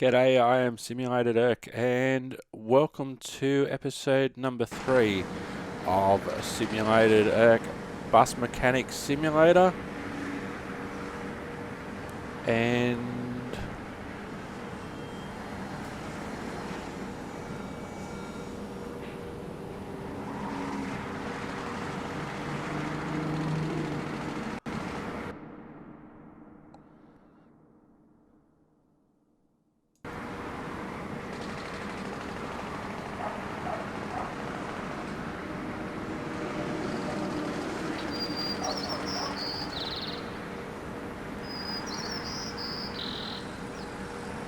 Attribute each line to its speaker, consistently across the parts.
Speaker 1: G'day, I am Simulated Irk, and welcome to episode number 3 of Simulated Irk Bus Mechanic Simulator. And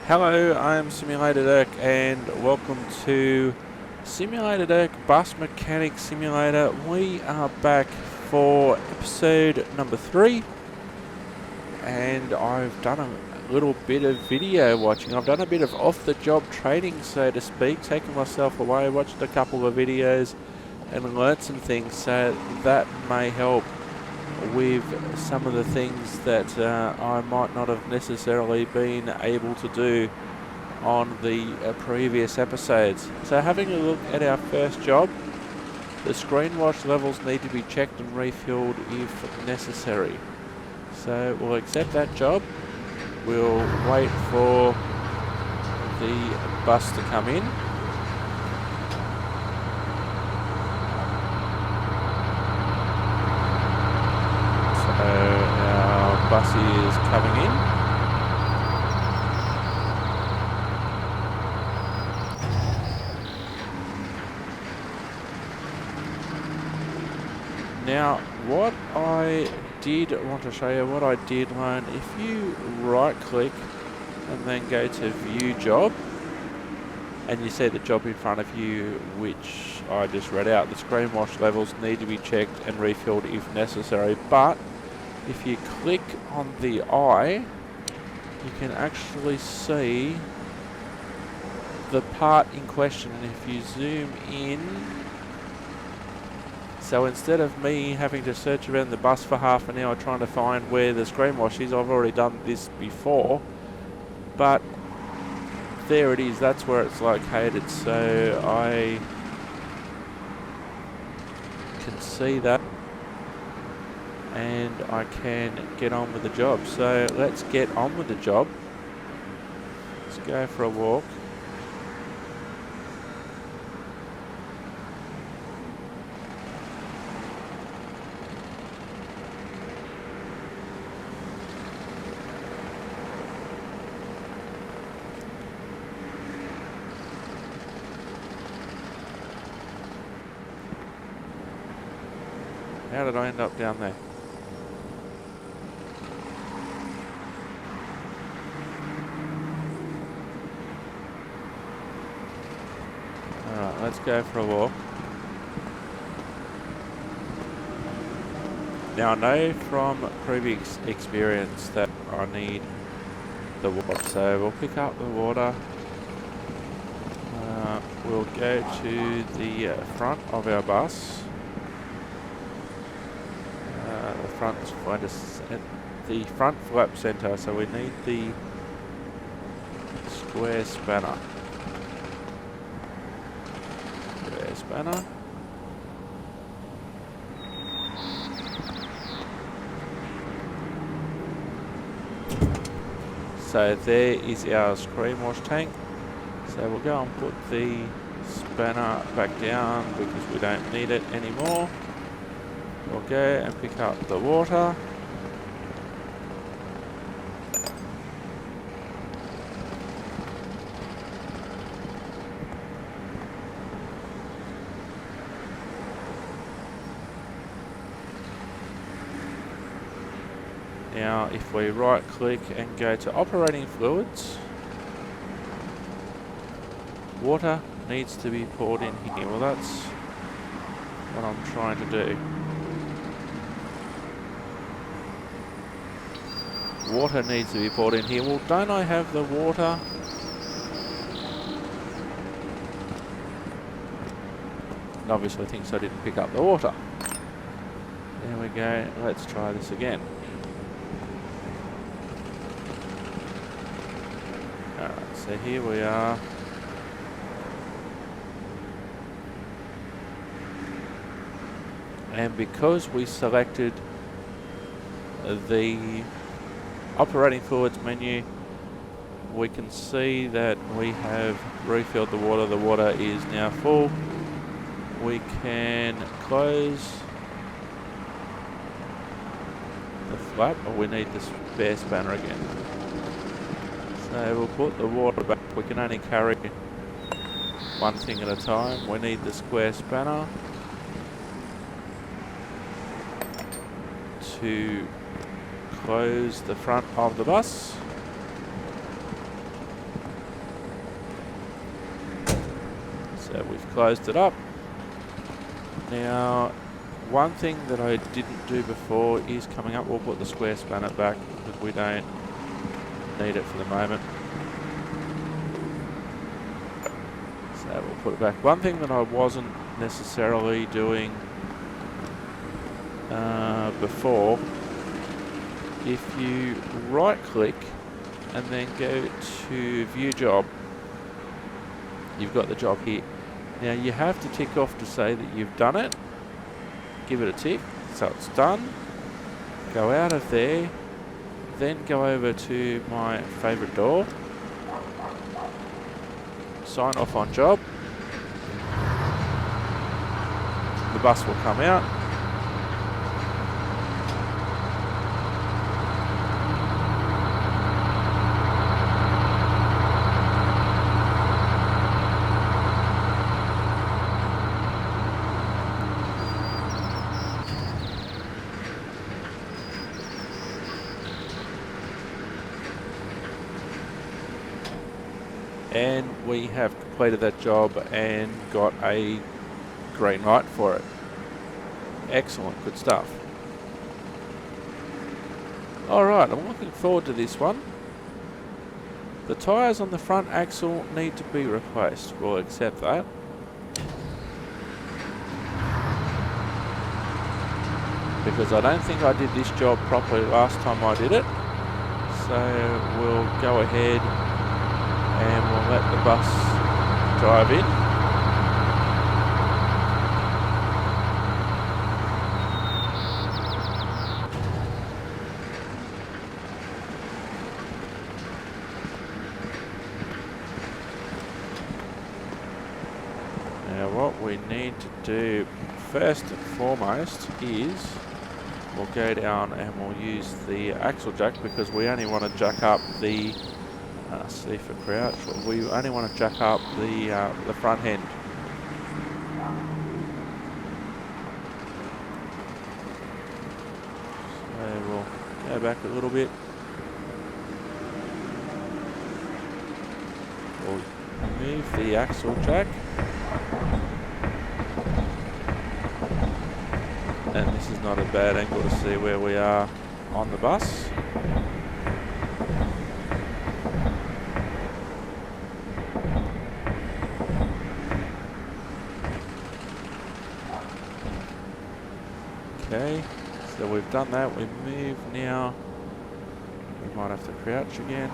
Speaker 1: hello, I am Simulated Irk, and welcome to Simulated Irk Bus Mechanic Simulator. We are back for episode number 3, and I've done a little bit of video watching. I've done a bit of off-the-job training, so to speak, taken myself away, watched a couple of videos, and learnt some things, so that may help with some of the things that I might not have necessarily been able to do on the previous episodes. So having a look at our first job, the screen wash levels need to be checked and refilled if necessary. So we'll accept that job. We'll wait for the bus to come in. Our bus is coming in. Now, what I did want to show you, what I did learn, if you right click and then go to view job, and you see the job in front of you, which I just read out, the screen wash levels need to be checked and refilled if necessary, but if you click on the eye, you can actually see the part in question. And if you zoom in, so instead of me having to search around the bus for half an hour trying to find where the screen wash is, I've already done this before, but there it is, that's where it's located, so I can see that and I can get on with the job. So let's get on with the job. Let's go for a walk. How did I end up down there? Alright, let's go for a walk. Now I know from previous experience that I need the water, so we'll pick up the water. We'll go to the front of our bus. The front's going to set the front flap center, so we need the square spanner. Square spanner. So there is our screen wash tank. So we'll go and put the spanner back down because we don't need it anymore. We'll go and pick up the water. Now if we right click and go to operating fluids, water needs to be poured in here. Well, that's what I'm trying to do. Water needs to be poured in here. Well, don't I have the water? It obviously thinks I didn't pick up the water. There we go. Let's try this again. So here we are. And because we selected the operating fluids menu, we can see that we have refilled the water. The water is now full. We can close the flap, or we need the spare spanner again. So we'll put the water back. We can only carry one thing at a time. We need the square spanner to close the front of the bus. So we've closed it up. Now, one thing that I didn't do before is coming up. We'll put the square spanner back because we don't need it for the moment. So we'll put it back. One thing that I wasn't necessarily doing before, if you right click and then go to view job, you've got the job here. Now you have to tick off to say that you've done it. Give it a tick, so it's done. Go out of there, then go over to my favourite door, sign off on job. The bus will come out. And we have completed that job and got a green light for it. Excellent, good stuff. Alright, I'm looking forward to this one. The tyres on the front axle need to be replaced. We'll accept that. Because I don't think I did this job properly last time I did it. So we'll go ahead and we'll let the bus drive in. Now what we need to do first and foremost is we'll go down and we'll use the axle jack, because we only want to jack up the C for crouch. We only want to jack up the front end. So we'll go back a little bit. We'll move the axle jack. And this is not a bad angle to see where we are on the bus. Okay, so we've done that. We move now. We might have to crouch again.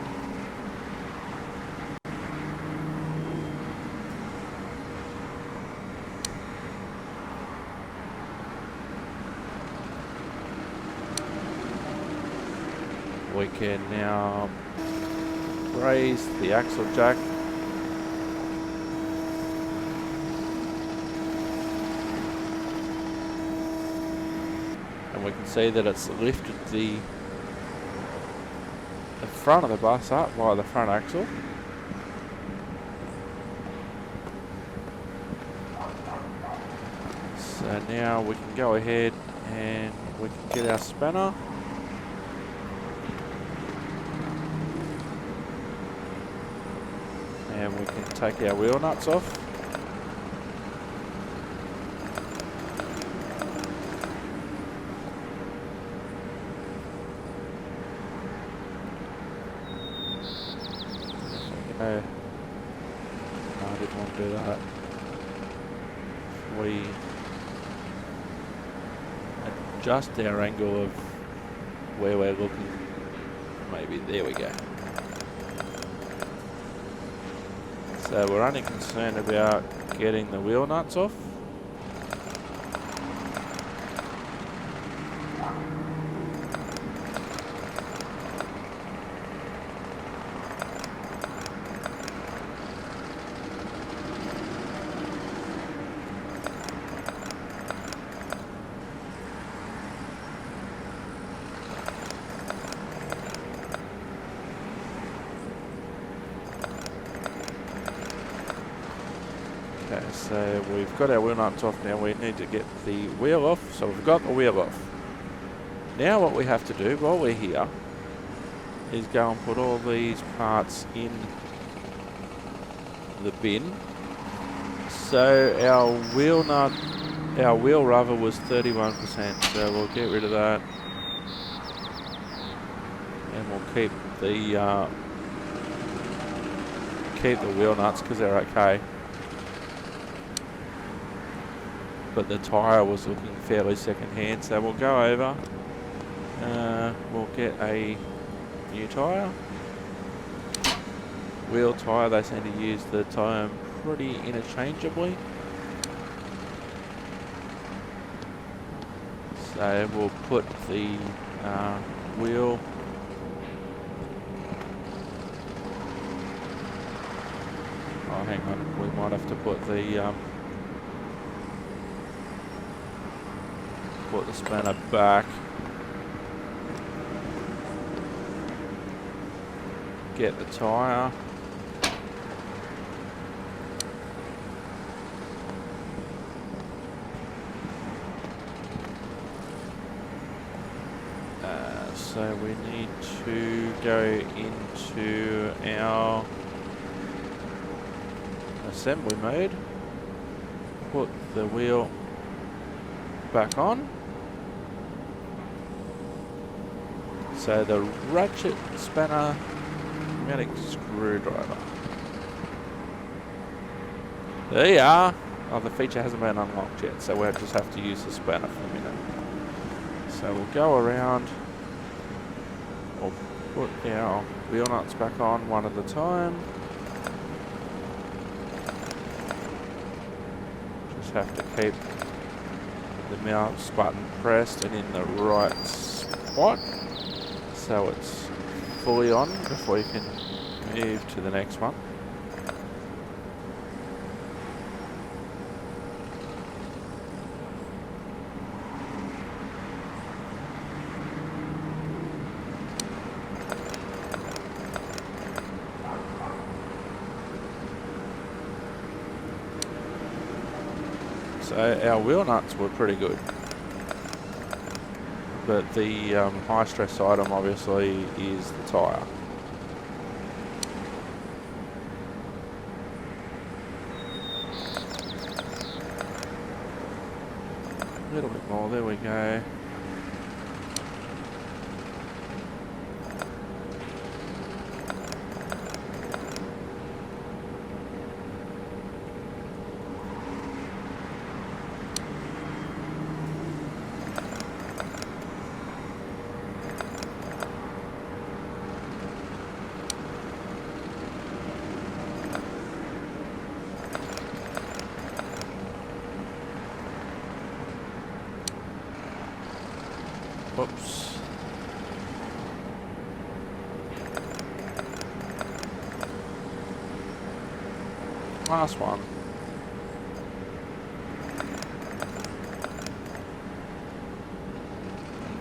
Speaker 1: We can now raise the axle jack. And we can see that it's lifted the front of the bus up by the front axle. So now we can go ahead and we can get our spanner. And we can take our wheel nuts off. Okay. No, I didn't want to do that. We adjust our angle of where we're looking. Maybe there we go. So we're only concerned about getting the wheel nuts off. Okay, so we've got our wheel nuts off now. We need to get the wheel off. So we've got the wheel off. Now what we have to do while we're here is go and put all these parts in the bin. So our wheel rubber was 31%, so we'll get rid of that. And we'll keep the wheel nuts because they're okay. But the tyre was looking fairly second-hand, so we'll go over. We'll get a new tyre. Wheel tyre, they seem to use the tyre pretty interchangeably. So we'll put the wheel oh, hang on, we might have to put the spanner back. Get the tyre. So we need to go into our assembly mode, put the wheel back on. So the ratchet spanner pneumatic screwdriver. There you are. Oh, the feature hasn't been unlocked yet, so we'll just have to use the spanner for a minute. So we'll go around. We'll put our wheel nuts back on one at a time. Just have to keep the mouse button pressed and in the right spot so it's fully on before you can move to the next one. So our wheel nuts were pretty good, but the high stress item obviously is the tyre. A little bit more, there we go. Oops. Last one.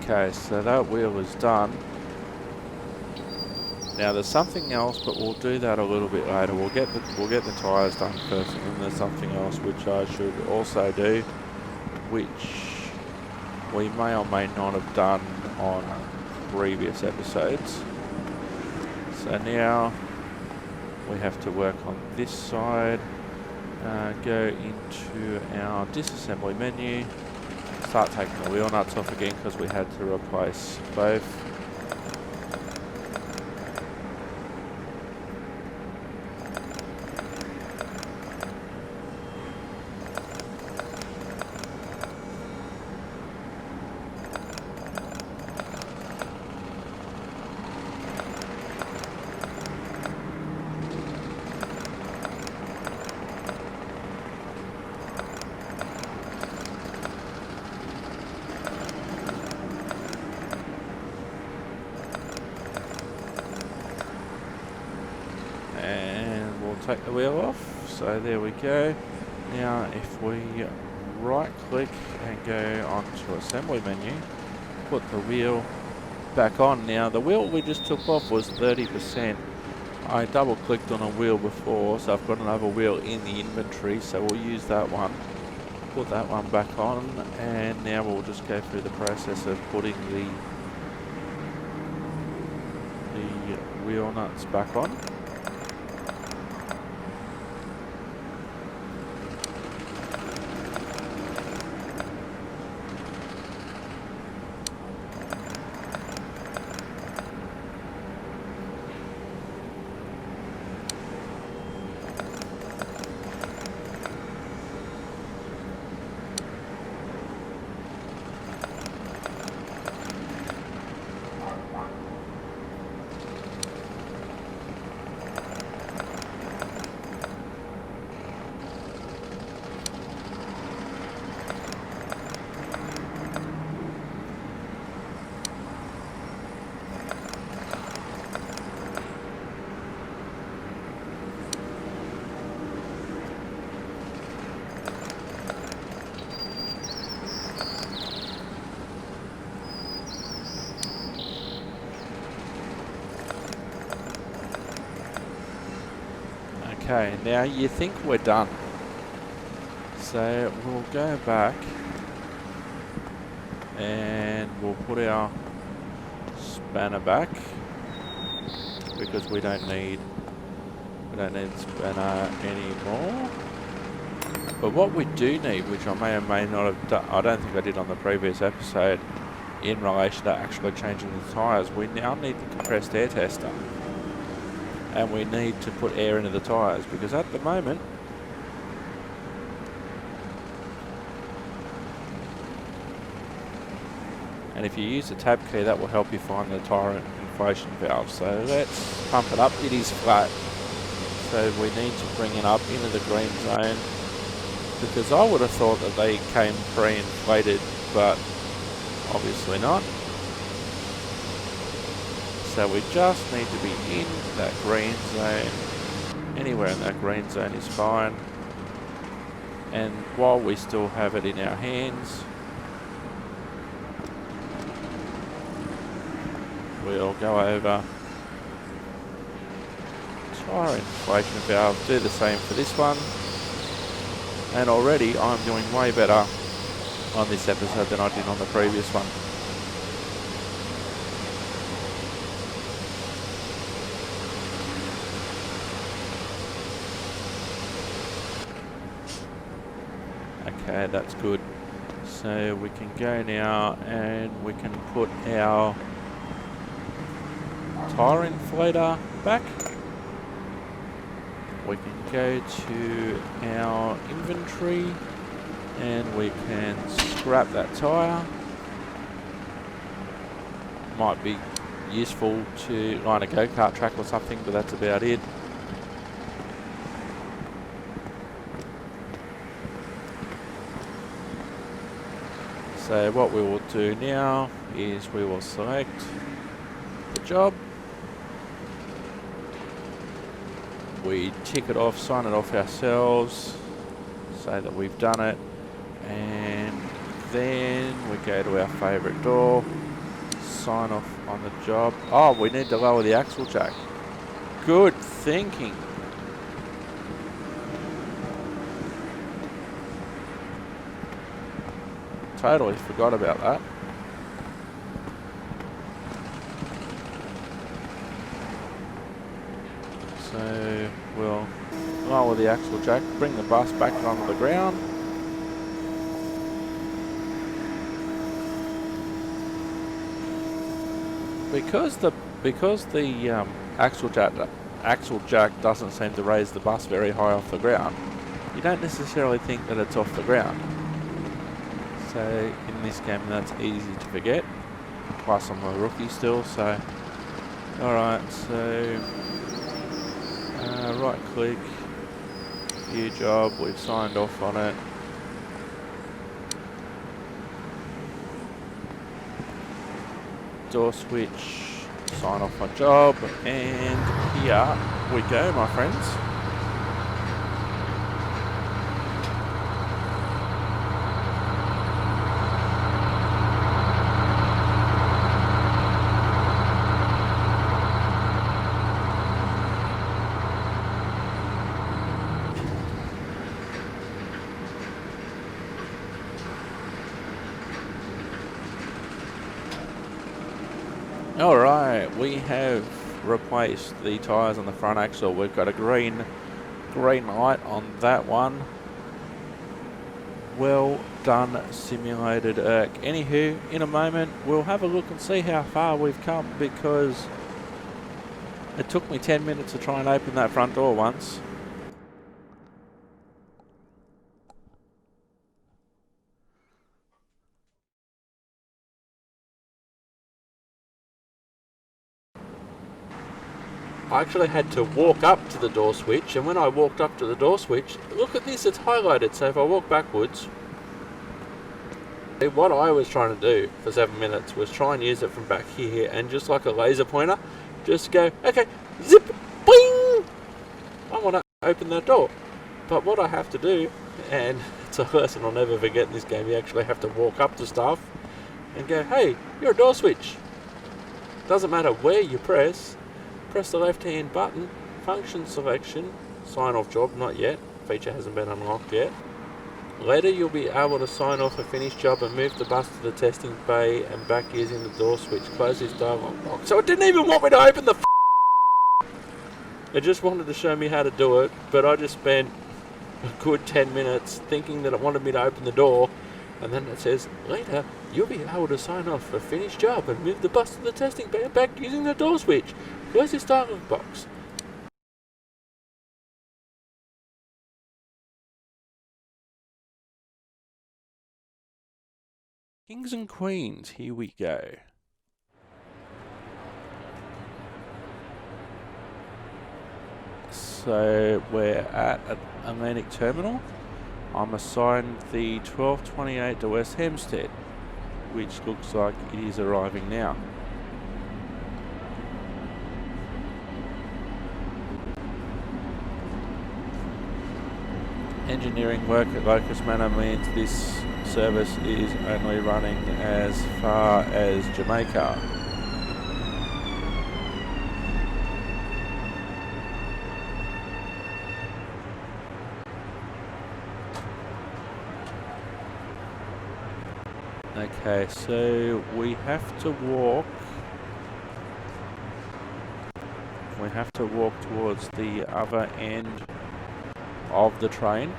Speaker 1: Okay, so that wheel is done. Now there's something else, but we'll do that a little bit later. We'll get the tyres done first, and then there's something else which I should also do, which we may or may not have done on previous episodes. So now we have to work on this side, go into our disassembly menu, start taking the wheel nuts off again because we had to replace both. take the wheel off. So there we go. Now if we right click and go onto assembly menu, put the wheel back on. Now the wheel we just took off was 30%. I double clicked on a wheel before, so I've got another wheel in the inventory, so we'll use that one. Put that one back on, and now we'll just go through the process of putting the wheel nuts back on. Okay, now you think we're done. So we'll go back and we'll put our spanner back because we don't need spanner anymore. But what we do need, which I may or may not have done, I don't think I did on the previous episode, in relation to actually changing the tyres, we now need the compressed air tester. And we need to put air into the tyres because at the moment and if you use the tab key that will help you find the tyre inflation valve. So let's pump it up. It is flat, so we need to bring it up into the green zone because I would have thought that they came pre-inflated, but obviously not. So we just need to be in that green zone. Anywhere in that green zone is fine. And while we still have it in our hands, we'll go over tyre inflation valve, do the same for this one. And already I'm doing way better on this episode than I did on the previous one. Okay, that's good. So we can go now and we can put our tyre inflator back. We can go to our inventory and we can scrap that tyre. Might be useful to line a go-kart track or something, but that's about it. So what we will do now is we will select the job. We tick it off, sign it off ourselves, say that we've done it, and then we go to our favourite door, sign off on the job. Oh, we need to lower the axle jack. Good thinking. Totally forgot about that. So we'll lower the axle jack, bring the bus back onto the ground. Because the axle jack doesn't seem to raise the bus very high off the ground, you don't necessarily think that it's off the ground. So in this game that's easy to forget. Plus I'm a rookie still, so alright, so right click, view job, we've signed off on it. Door switch, sign off on job, and here we go, my friends. Alright, we have replaced the tyres on the front axle. We've got a green light on that one. Well done, Simulated Erk. Anywho, in a moment, we'll have a look and see how far we've come, because it took me 10 minutes to try and open that front door once. I actually had to walk up to the door switch, and when I walked up to the door switch, look at this, it's highlighted. So if I walk backwards, what I was trying to do for 7 minutes was try and use it from back here, and just like a laser pointer, just go, okay, zip, bling! I want to open that door. But what I have to do, and it's a lesson I'll never forget in this game, you actually have to walk up to stuff and go, hey, you're a door switch. Doesn't matter where you press the left hand button, function selection, sign off job, not yet, feature hasn't been unlocked yet. Later you'll be able to sign off a finished job and move the bus to the testing bay and back using the door switch. Close this dialog box. So it didn't even want me to open the It just wanted to show me how to do it, but I just spent a good 10 minutes thinking that it wanted me to open the door, and then it says, later you'll be able to sign off a finished job and move the bus to the testing bay and back using the door switch. Close this dialog box. Kings and Queens, here we go. So we're at Atlantic Terminal. I'm assigned the 1228 to West Hempstead, which looks like it is arriving now. Engineering work at Locust Manor means this service is only running as far as Jamaica. Okay, so we have to walk. We have to walk towards the other end of the train.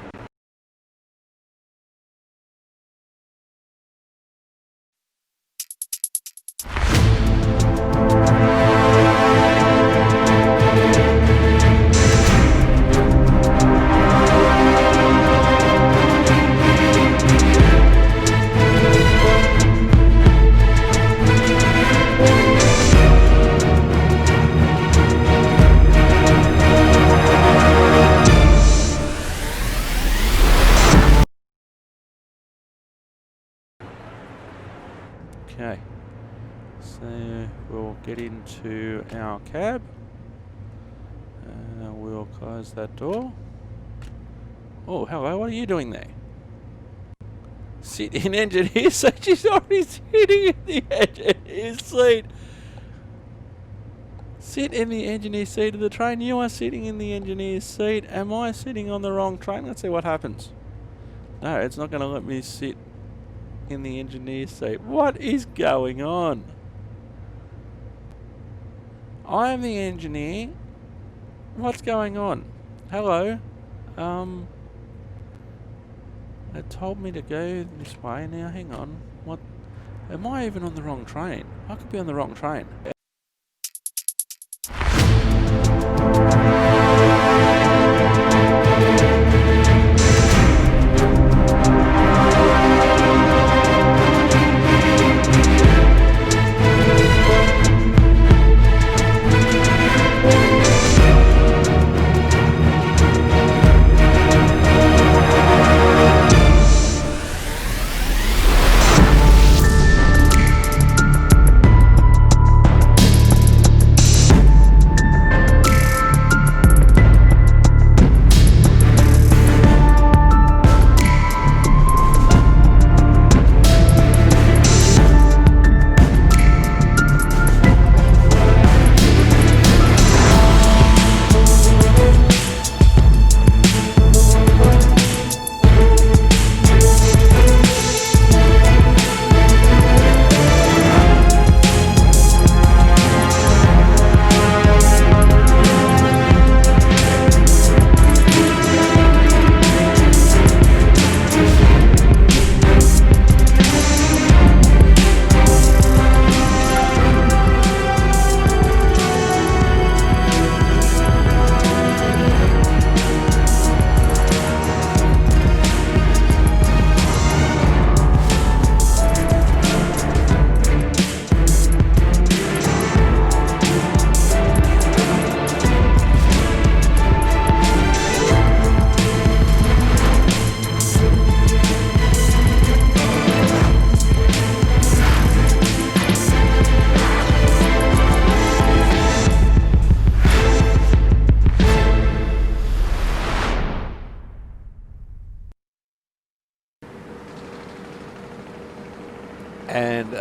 Speaker 1: Okay, so we'll get into our cab, we'll close that door. Oh, hello, what are you doing there? Sit in engineer seat. She's already sitting in the engineer seat. Sit in the engineer seat of the train. You are sitting in the engineer seat. Am I sitting on the wrong train? Let's see what happens. No, it's not going to let me sit in the engineer seat. What is going on? I am the engineer. What's going on? Hello. It told me to go this way. Now hang on. What? Am I even on the wrong train? I could be on the wrong train.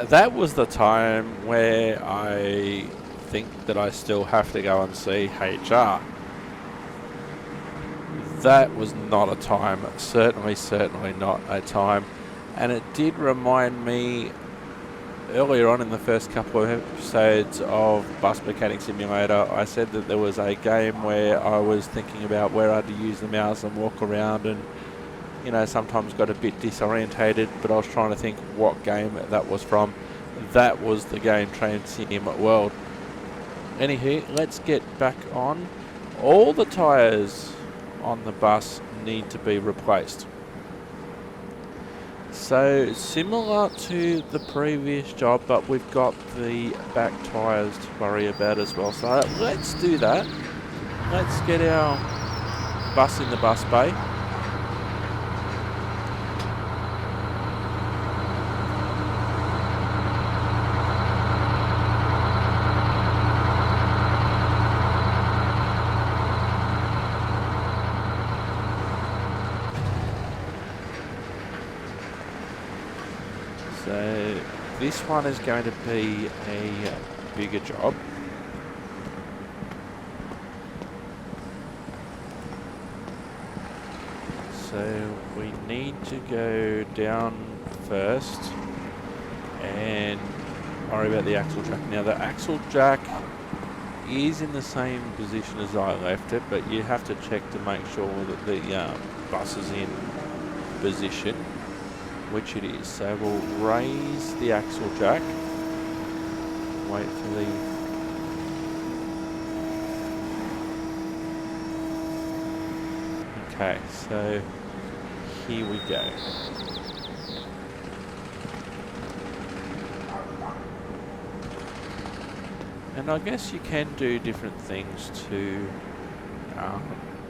Speaker 1: that was the time where I think that I still have to go and see HR. That was not a time, certainly not a time. And it did remind me earlier on in the first couple of episodes of Bus Mechanic Simulator, I said that there was a game where I was thinking about where I'd use the mouse and walk around and, you know, sometimes got a bit disorientated, but I was trying to think what game that was from. That was the game Train Sim World. Anywho, let's get back on. All the tyres on the bus need to be replaced. So similar to the previous job, but we've got the back tyres to worry about as well. So let's do that. Let's get our bus in the bus bay. So this one is going to be a bigger job. So we need to go down first and worry about the axle jack. Now the axle jack is in the same position as I left it, but you have to check to make sure that the bus is in position, which it is. So we'll raise the axle jack, wait for the okay, so here we go. And I guess you can do different things to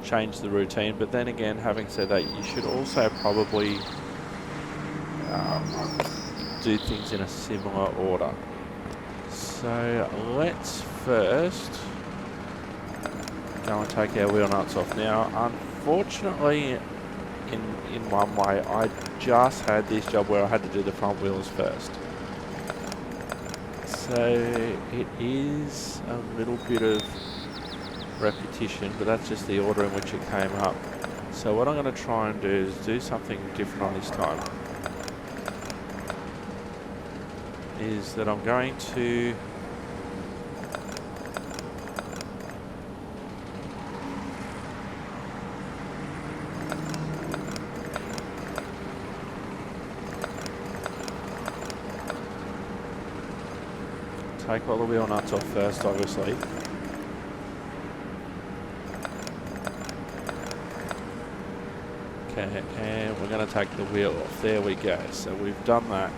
Speaker 1: change the routine, but then again, having said that, you should also probably do things in a similar order. So let's first go and take our wheel nuts off. Now, unfortunately, in one way, I just had this job where I had to do the front wheels first. So it is a little bit of repetition, but that's just the order in which it came up. So what I'm going to try and do is do something different on this time. Is that I'm going to take all the wheel nuts off first, obviously. Okay, and we're going to take the wheel off. There we go. So we've done that.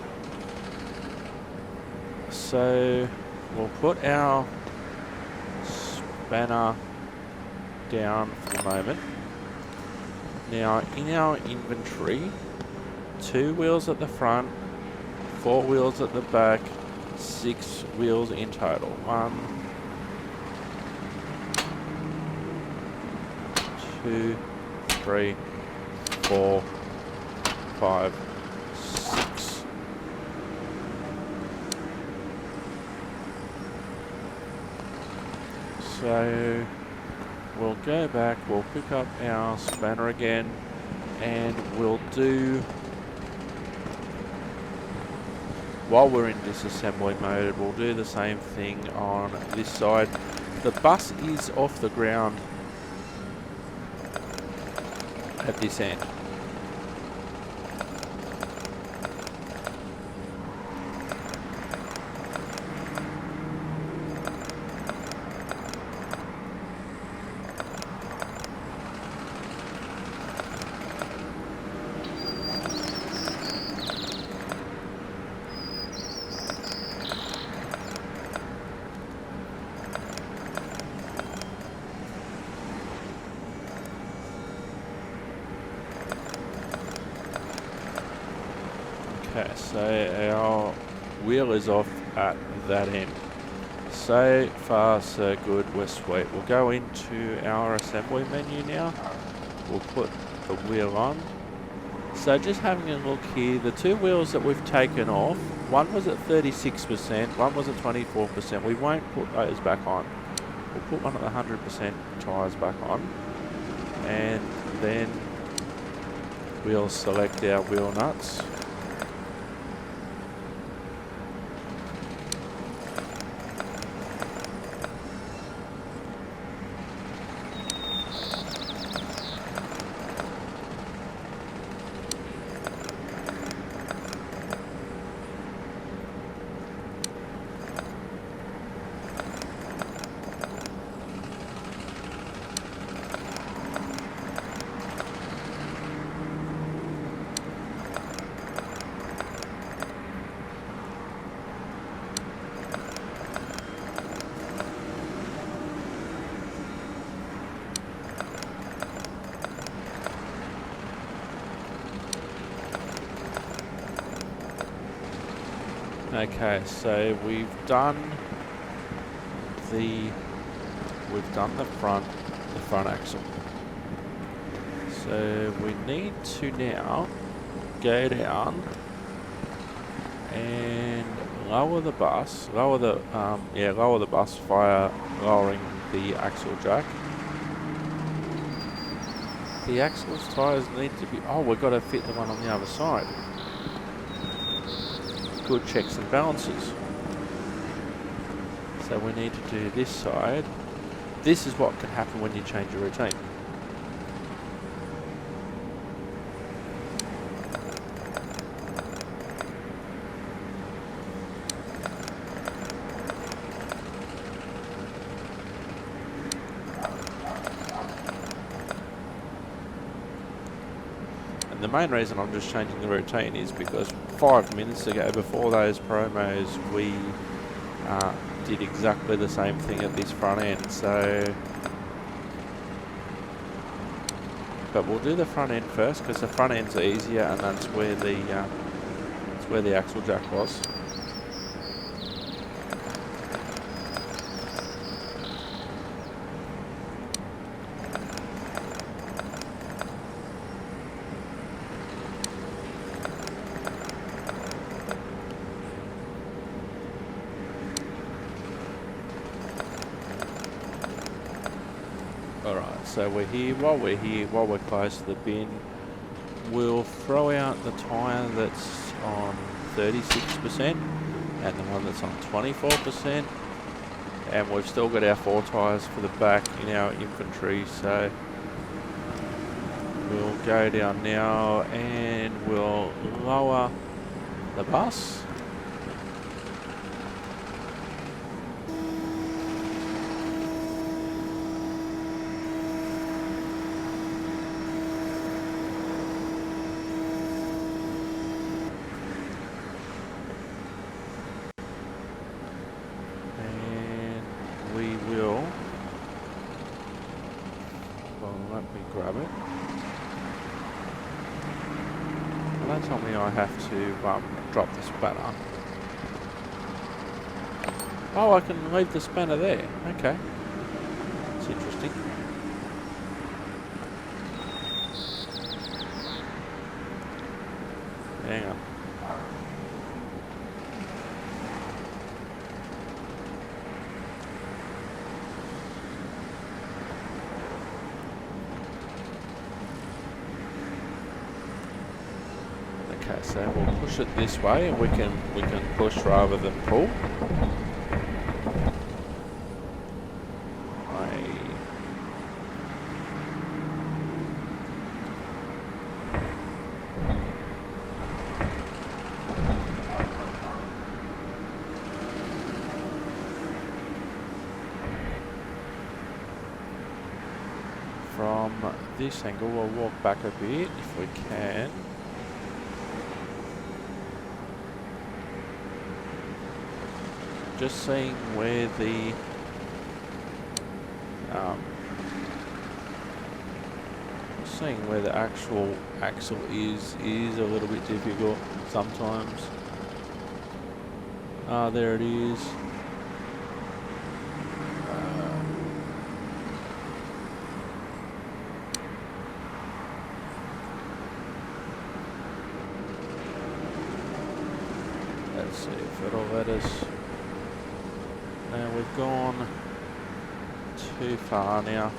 Speaker 1: So we'll put our spanner down for the moment. Now in our inventory, 2 wheels at the front, 4 wheels at the back, 6 wheels in total. 1, 2, 3, 4, 5, 6. So we'll go back, we'll pick up our spanner again, and we'll do, while we're in disassembly mode, we'll do the same thing on this side. The bus is off the ground at this end. Okay, so our wheel is off at that end. So far, so good, we're sweet. We'll go into our assembly menu now. We'll put the wheel on. So just having a look here, the 2 wheels that we've taken off one was at 36%, one was at 24%. We won't put those back on. We'll put one at 100% tyres back on, and then we'll select our wheel nuts. Okay, so we've done the front axle. So we need to now go down and lower the bus via lowering the axle jack. The axle's tyres need to be, we've got to fit the one on the other side. Good checks and balances. So we need to do this side. This is what can happen when you change your routine. The main reason I'm just changing the routine is because 5 minutes ago, before those promos, we did exactly the same thing at this front end. So, but we'll do the front end first because the front end's easier, and that's where the axle jack was. Alright, so we're here. While we're close to the bin, we'll throw out the tyre that's on 36% and the one that's on 24%. And we've still got our 4 tyres for the back in our inventory, so we'll go down now and we'll lower the bus. Grab it. Don't tell me I have to drop the spanner. Oh, I can leave the spanner there. Okay. That's interesting. Hang on. Okay, so we'll push it this way, and we can push rather than pull. From this angle, we'll walk back a bit if we can. Just seeing where the actual axle is a little bit difficult sometimes. There it is. see if it'll let us. Now we've gone too far now.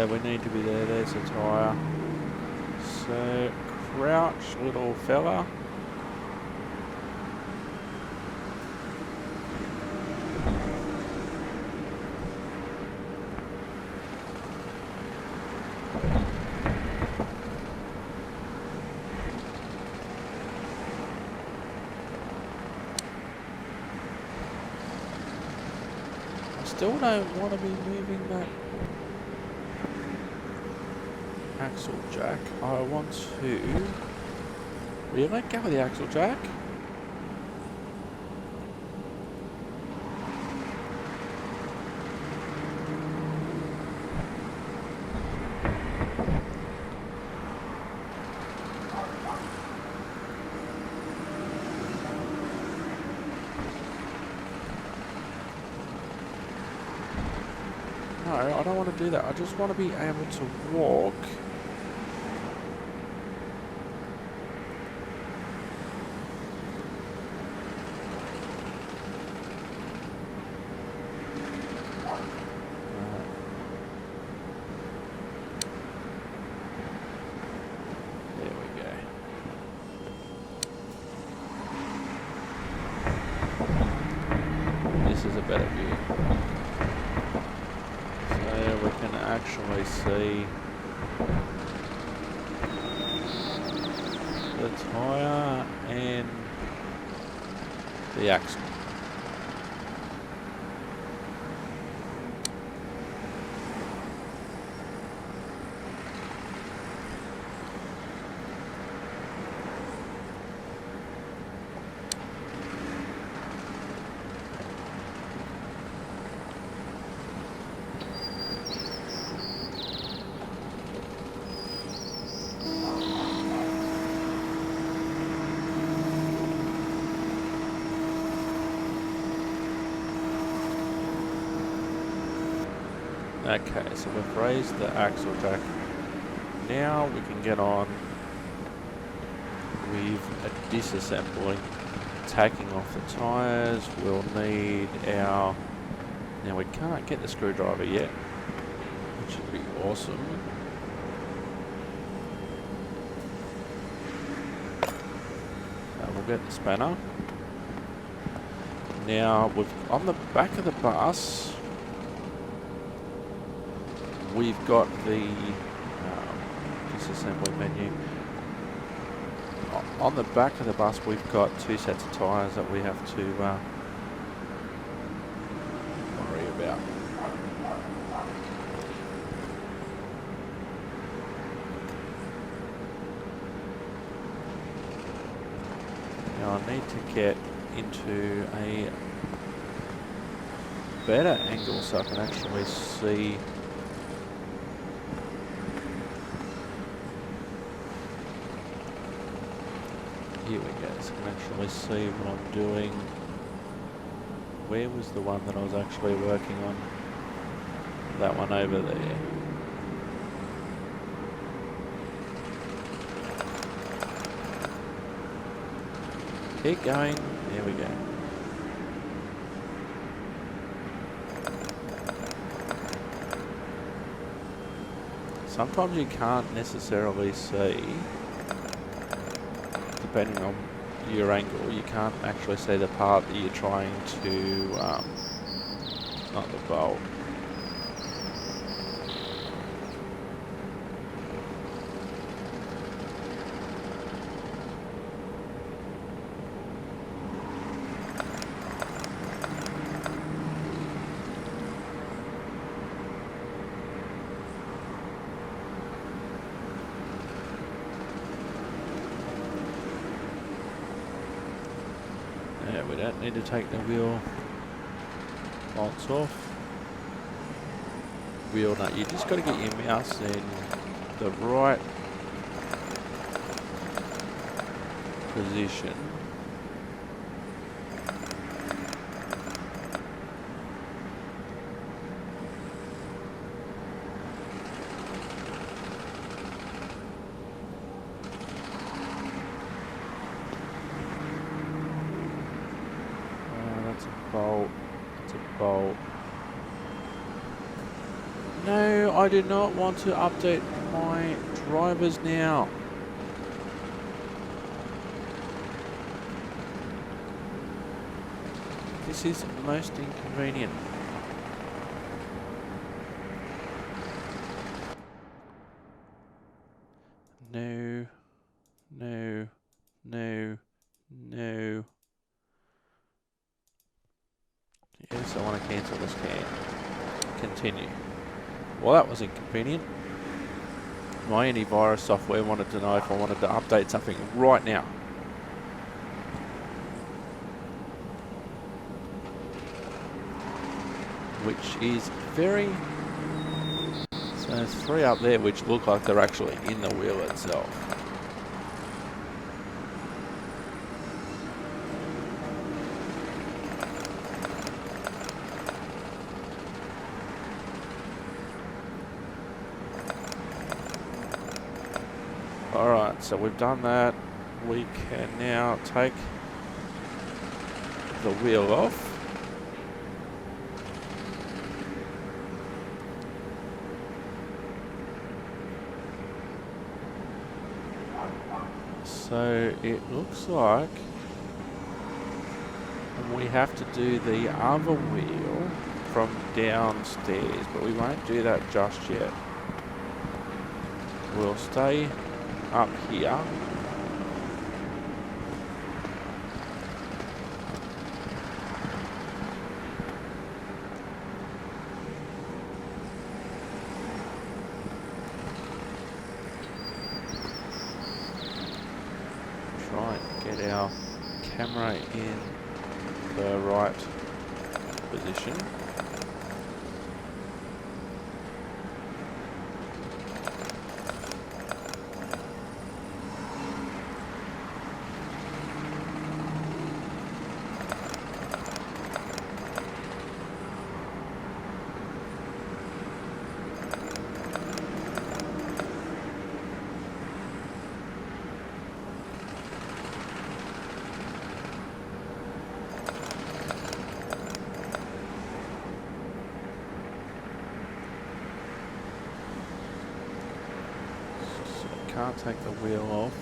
Speaker 1: We need to be there. There's a tyre. So crouch, little fella. I still don't want to be moving that axle jack. I want to really let go of the axle jack. No, I don't want to do that. I just want to be able to walk. This is a better view. So we can actually see the tyre and the axle. Okay, so we've raised the axle jack. Now we can get on with a disassembly, taking off the tyres. We'll need our... Now we can't get the screwdriver yet, which would be awesome. We'll get the spanner. Now, on the back of the bus, we've got the disassembly menu. On the back of the bus, we've got two sets of tyres that we have to worry about. Now I need to get into a better angle so I can actually see. Here we go, so I can actually see what I'm doing. Where was the one that I was actually working on? That one over there. Keep going, there we go. Sometimes you can't necessarily see, depending on your angle, you can't actually see the part that you're trying to, not the bolt. Yeah, we don't need to take the wheel bolts off. wheel nut. You just got to get your mouse in the right position. That's a bolt. That's a bolt. No, I do not want to update my drivers now. This is most inconvenient. No, no, no, no. Yes, I want to cancel this can. Continue. Well, that was inconvenient. My antivirus software wanted to know if I wanted to update something right now. Which is very... So there's 3 up there which look like they're actually in the wheel itself. Alright, so we've done that. We can now take the wheel off. So it looks like we have to do the other wheel from downstairs, but we won't do that just yet. We'll stay up here. Try and get our camera in the right position. Can't take the wheel off.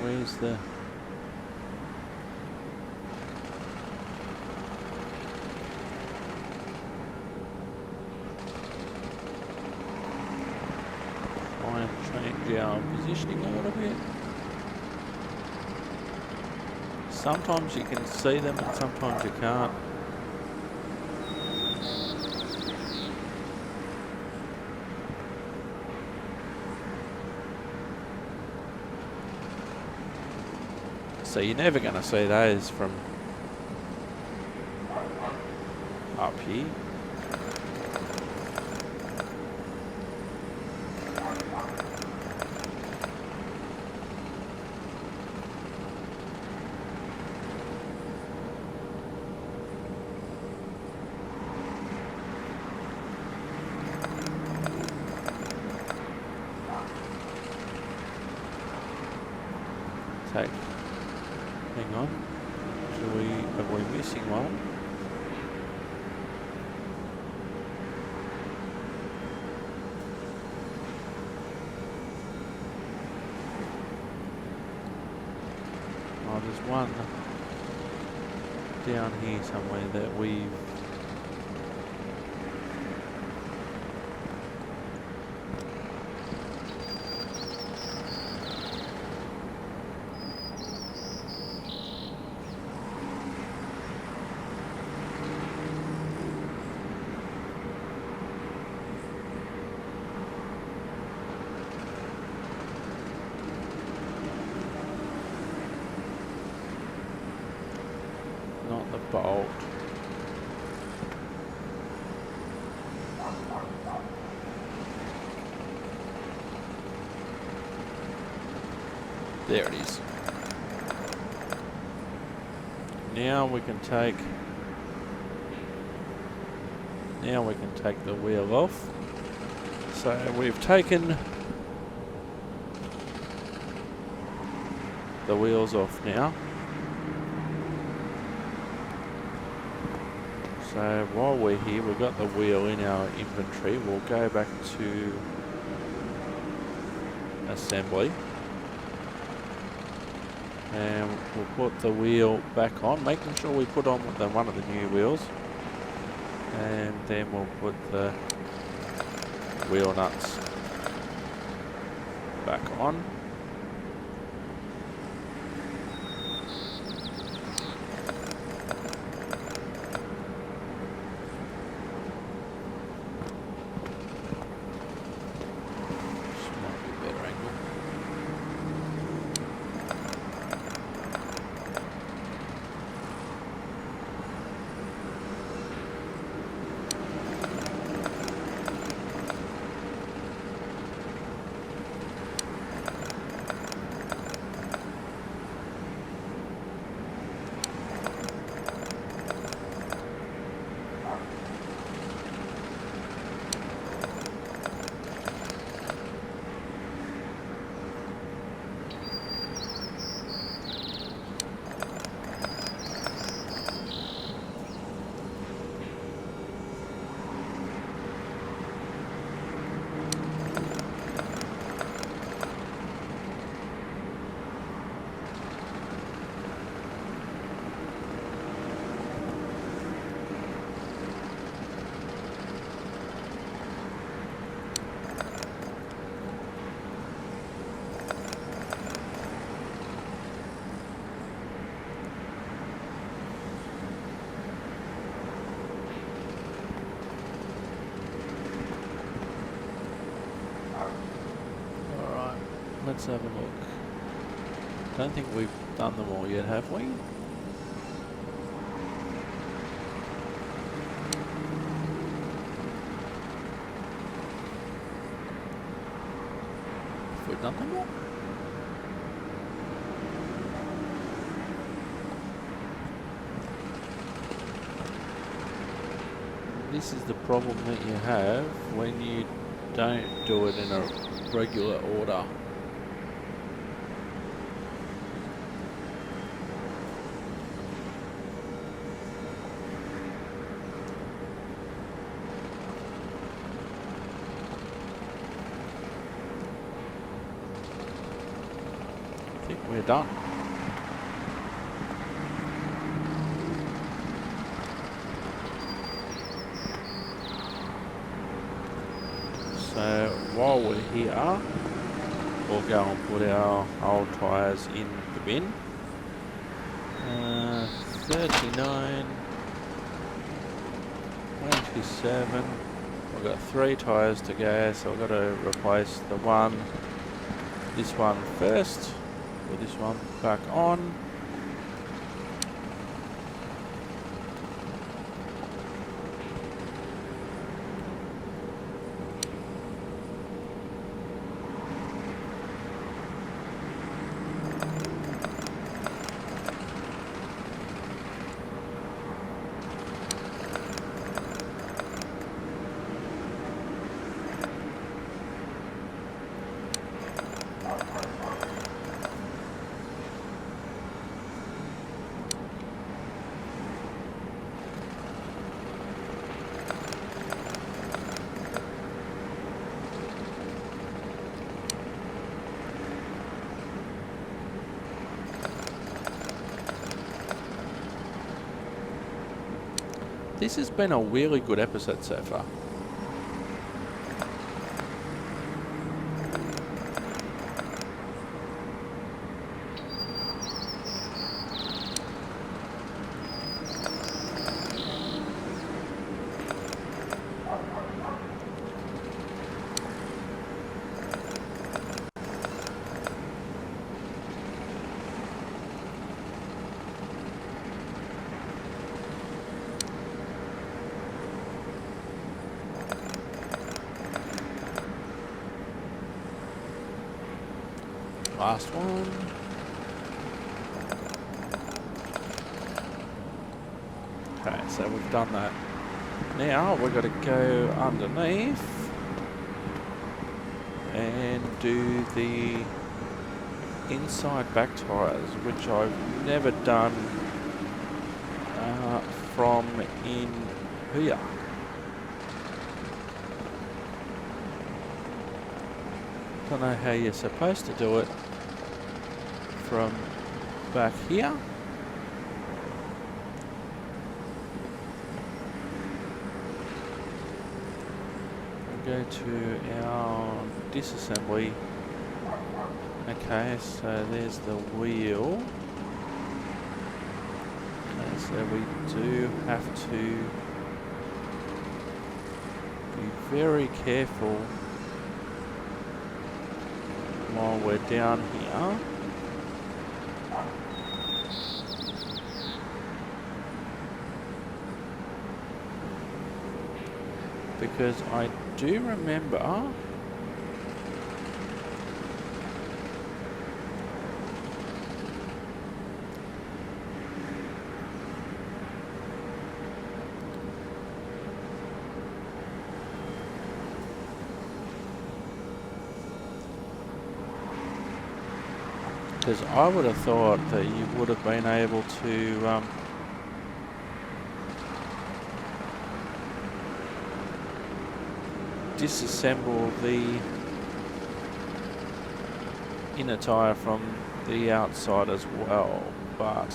Speaker 1: Where's the... Try and change our positioning a little bit. Sometimes you can see them and sometimes you can't. So you're never going to see those from up here. Take. Hang on. Are we missing one? Oh, there's one down here somewhere that we've... Not the bolt. There it is. Now we can take the wheel off. So we've taken the wheels off now. So while we're here, we've got the wheel in our inventory. We'll go back to assembly. And we'll put the wheel back on, making sure we put on one of the new wheels. And then we'll put the wheel nuts back on. Let's have a look. Don't think we've done them all yet, have we? Have we done them all? This is the problem that you have when you don't do it in a regular order. We're done. So while we're here, we'll go and put our old tyres in the bin. 39, 27. We've got 3 tyres to go, so I've got to replace this one first. Put this one back on. This has been a really good episode so far. Last one. Okay, so we've done that. Now we've got to go underneath and do the inside back tyres, which I've never done from in here. Don't know how you're supposed to do it from back here. Go to our disassembly. Okay, so there's the wheel. Okay, so we do have to be very careful while we're down here. Because I do remember because I would have thought that you would have been able to disassemble the inner tyre from the outside as well, but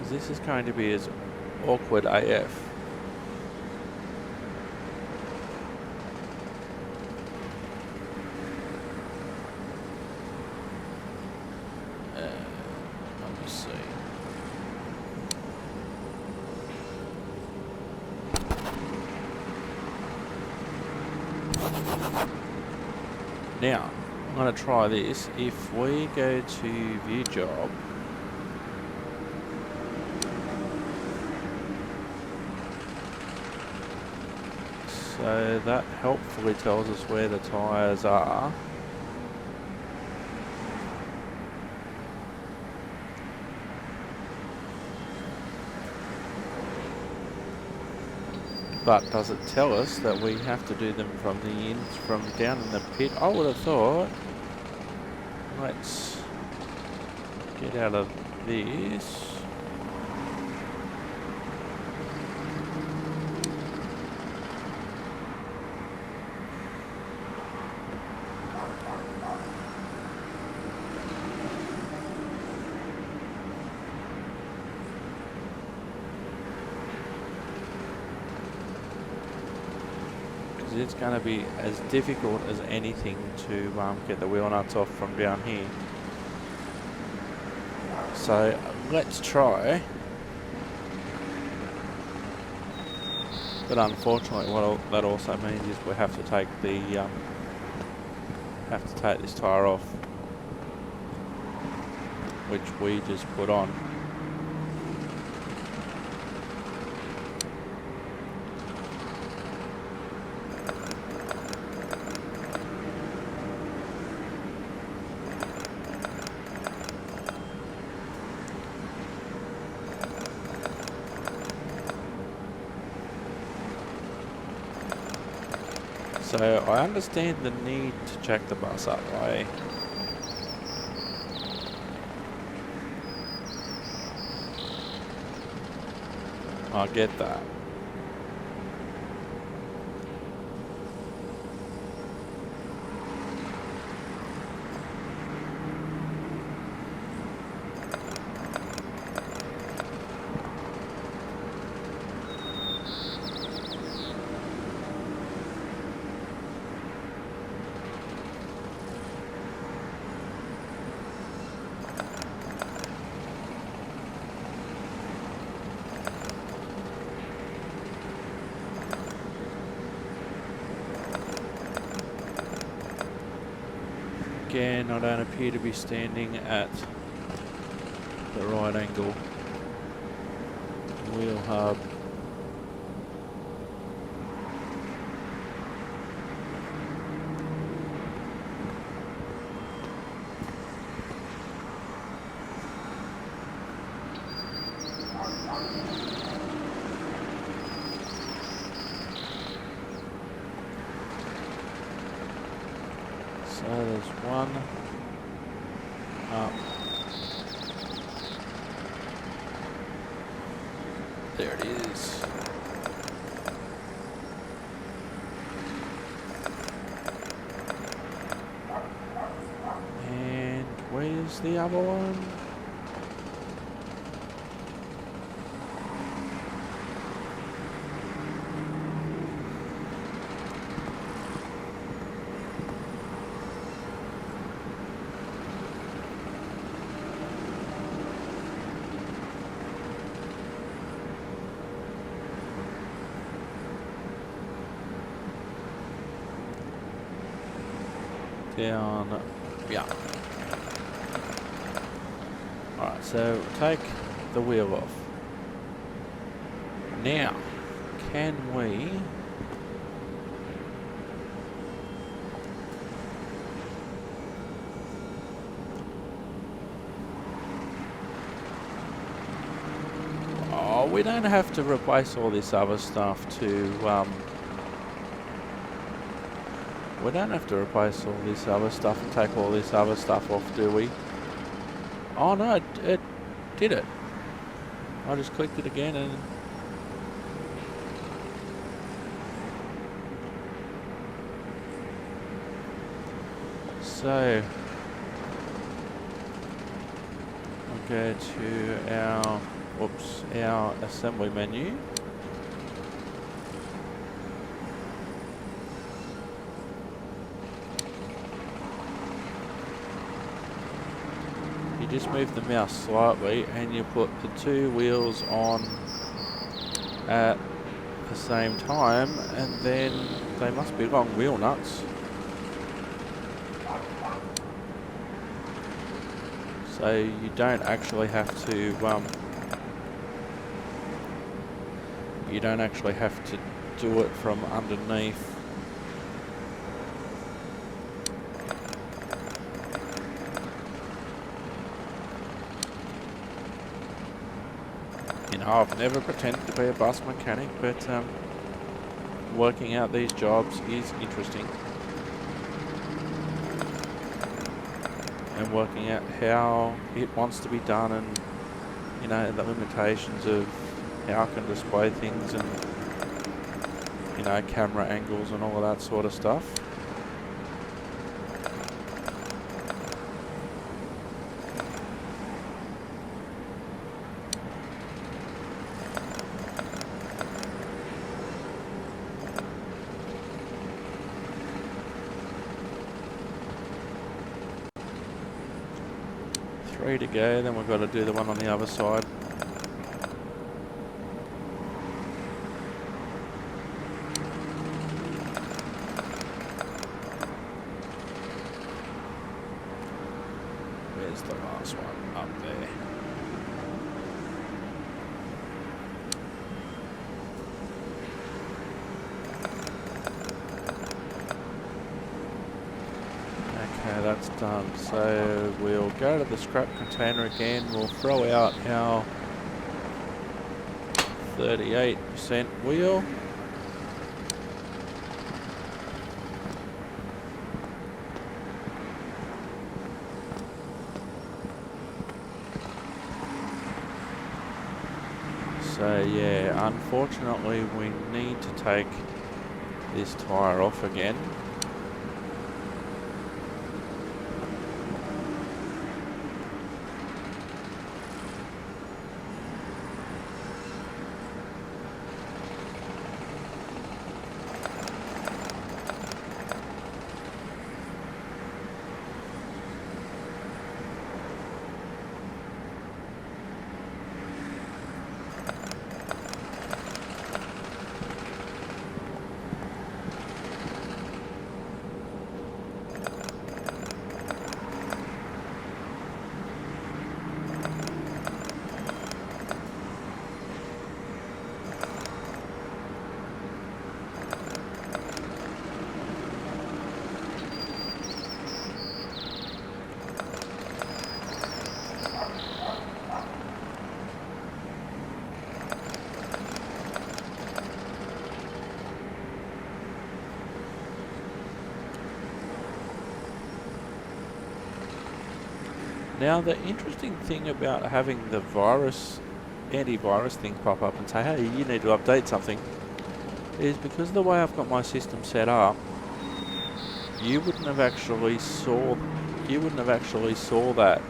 Speaker 1: this is going to be as awkward AF. Let me see. Now, I'm going to try this. If we go to view job, so that helpfully tells us where the tyres are. But does it tell us that we have to do them from down in the pit? I would have thought, let's get out of this. It's going to be as difficult as anything to get the wheel nuts off from down here. So let's try. But unfortunately, what that also means is we have to take this tyre off, which we just put on. So I understand the need to check the bus up. I get that. Again, I don't appear to be standing at the right angle. Wheel hub. So there's one up. There it is. And where's the other one? Down, yeah. Alright, so take the wheel off. Now, can we... Oh, we don't have to replace all this other stuff to, we don't have to replace all this other stuff and take all this other stuff off, do we? Oh no, it did it. I just clicked it again and... So... I'll go to our assembly menu. You just move the mouse slightly and you put the two wheels on at the same time, and then they must be long wheel nuts. So you don't actually have to do it from underneath. You know, I've never pretended to be a bus mechanic, but working out these jobs is interesting. And working out how it wants to be done, and you know, the limitations of how I can display things, and you know, camera angles and all of that sort of stuff. Three to go, then we've got to do the one on the other side. Where's the last one? Up there. Okay, that's done. So we'll go to the scrap container again. We'll throw out our 38% wheel. So yeah, unfortunately we need to take this tyre off again. Now the interesting thing about having the antivirus thing pop up and say, hey, you need to update something, is because of the way I've got my system set up, you wouldn't have actually saw that,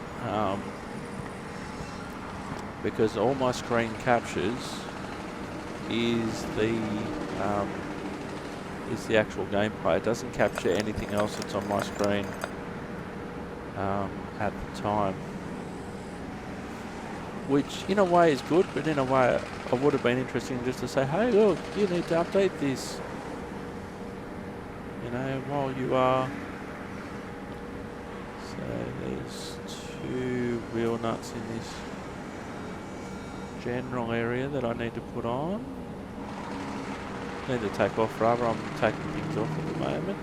Speaker 1: because all my screen captures is the actual gameplay. It doesn't capture anything else that's on my screen at the time, which in a way is good, but in a way it would have been interesting just to say, hey, look, you need to update this, you know, while you are. So there's 2 wheel nuts in this general area that I need to put on. Need to take off, rather. I'm taking things off at the moment.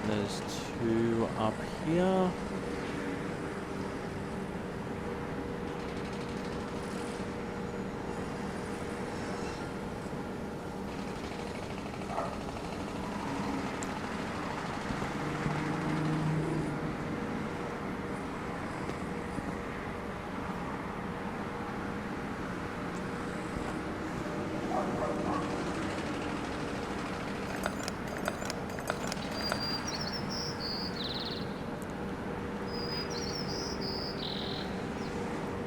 Speaker 1: There's 2 up here.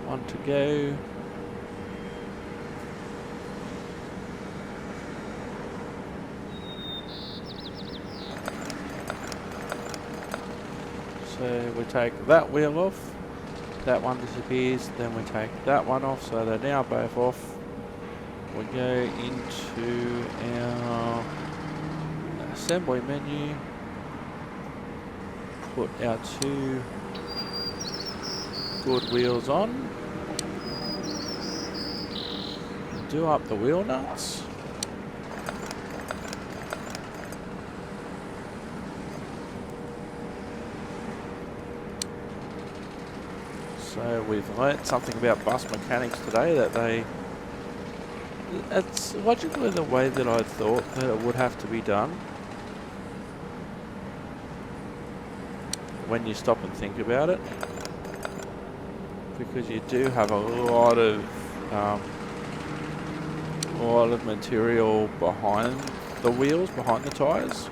Speaker 1: One to go. So we take that wheel off, that one disappears, then we take that one off, so they're now both off. We go into our assembly menu, put our 2 good wheels on, do up the wheel nuts. So we've learnt something about bus mechanics today, that it's logically the way that I thought that it would have to be done when you stop and think about it, because you do have a lot of material behind the wheels, behind the tyres,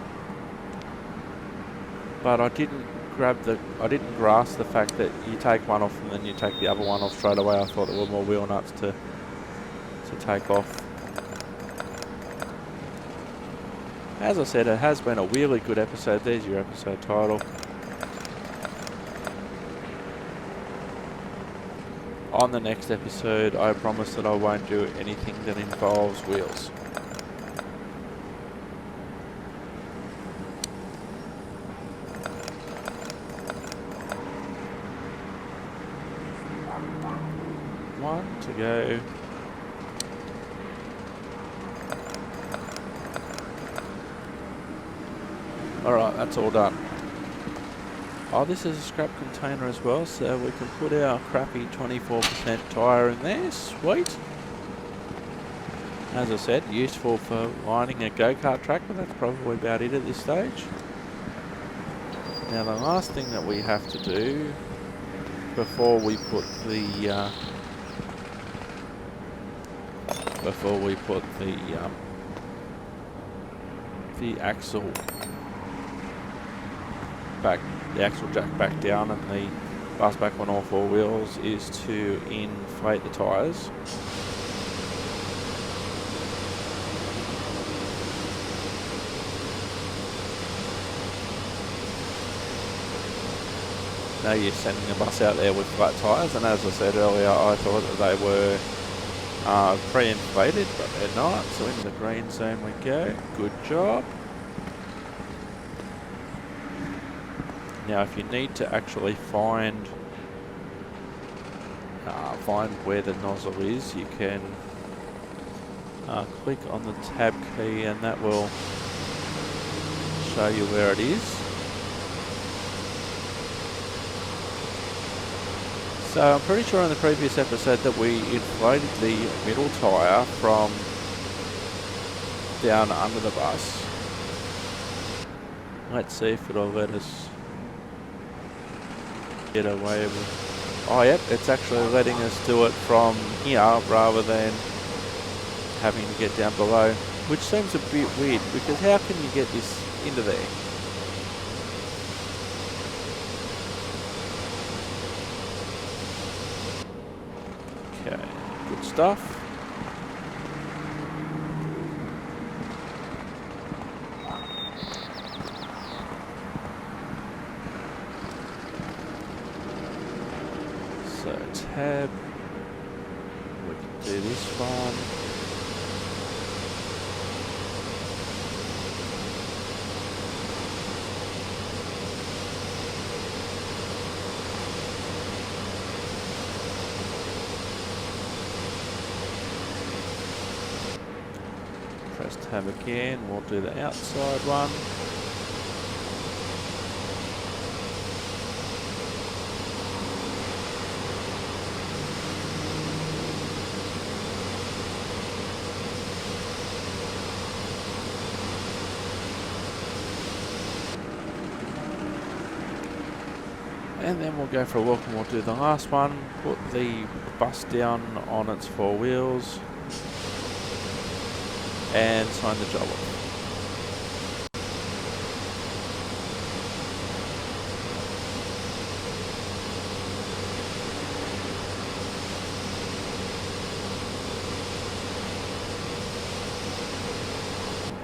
Speaker 1: but I didn't grasp the fact that you take one off and then you take the other one off straight away. I thought there were more wheel nuts to take off. As I said, it has been a really good episode. There's your episode title. On the next episode, I promise that I won't do anything that involves wheels. One to go. Alright, that's all done. Oh, this is a scrap container as well, so we can put our crappy 24% tyre in there. Sweet. As I said, useful for lining a go-kart track, but that's probably about it at this stage. Now the last thing that we have to do before we put the axle back, the axle jack back down and the bus back on all 4 wheels, is to inflate the tyres. Now you're sending the bus out there with flat tyres, and as I said earlier, I thought that they were pre-inflated, but they're not. So into the green zone we go. Good job. Now if you need to actually find where the nozzle is, you can click on the tab key and that will show you where it is. So I'm pretty sure in the previous episode that we inflated the middle tyre from down under the bus. Let's see if it'll let us get away with... Oh yep, it's actually letting us do it from here rather than having to get down below, which seems a bit weird because how can you get this into there? Okay, good stuff. So tab, we can do this one. Press tab again, we'll do the outside one. And then we'll go for a walk and we'll do the last one. Put the bus down on its four wheels and sign the job off.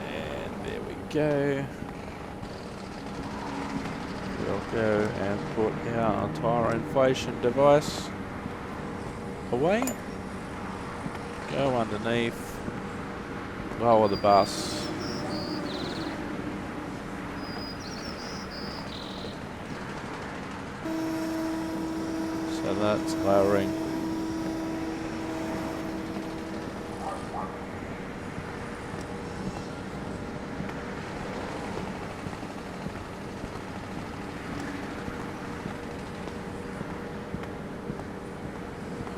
Speaker 1: And there we go. We'll go and put our tyre inflation device away. Go underneath. Lower the bus. So that's lowering.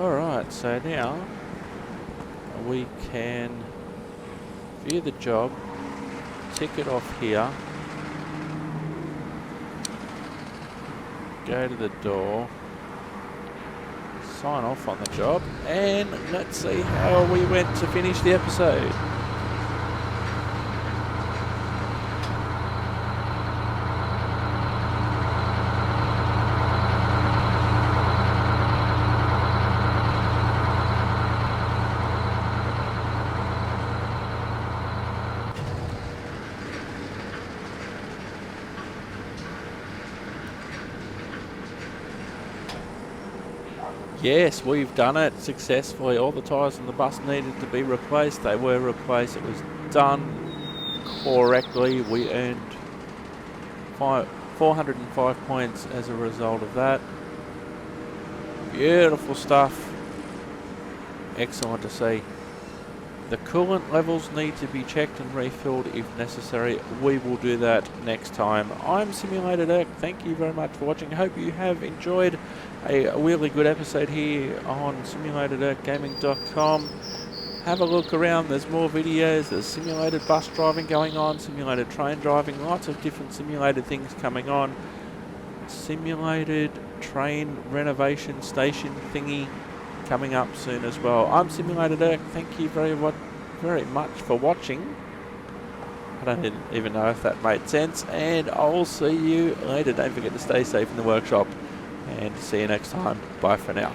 Speaker 1: Alright, so now we can view the job, tick it off here, go to the door, sign off on the job, and let's see how we went to finish the episode. Yes, we've done it successfully. All the tyres on the bus needed to be replaced. They were replaced. It was done correctly. We earned 405 points as a result of that. Beautiful stuff. Excellent to see. The coolant levels need to be checked and refilled if necessary. We will do that next time. I'm Simulator Dirk. Thank you very much for watching. I hope you have enjoyed a really good episode here on SimulatorDirkGaming.com. Have a look around. There's more videos. There's simulated bus driving going on, simulated train driving, lots of different simulated things coming on. Simulated train renovation station thingy coming up soon as well. I'm Simulator Dirk. Thank you very much for watching. I don't even know if that made sense, and I'll see you later. Don't forget to stay safe in the workshop, and see you next time. Bye for now.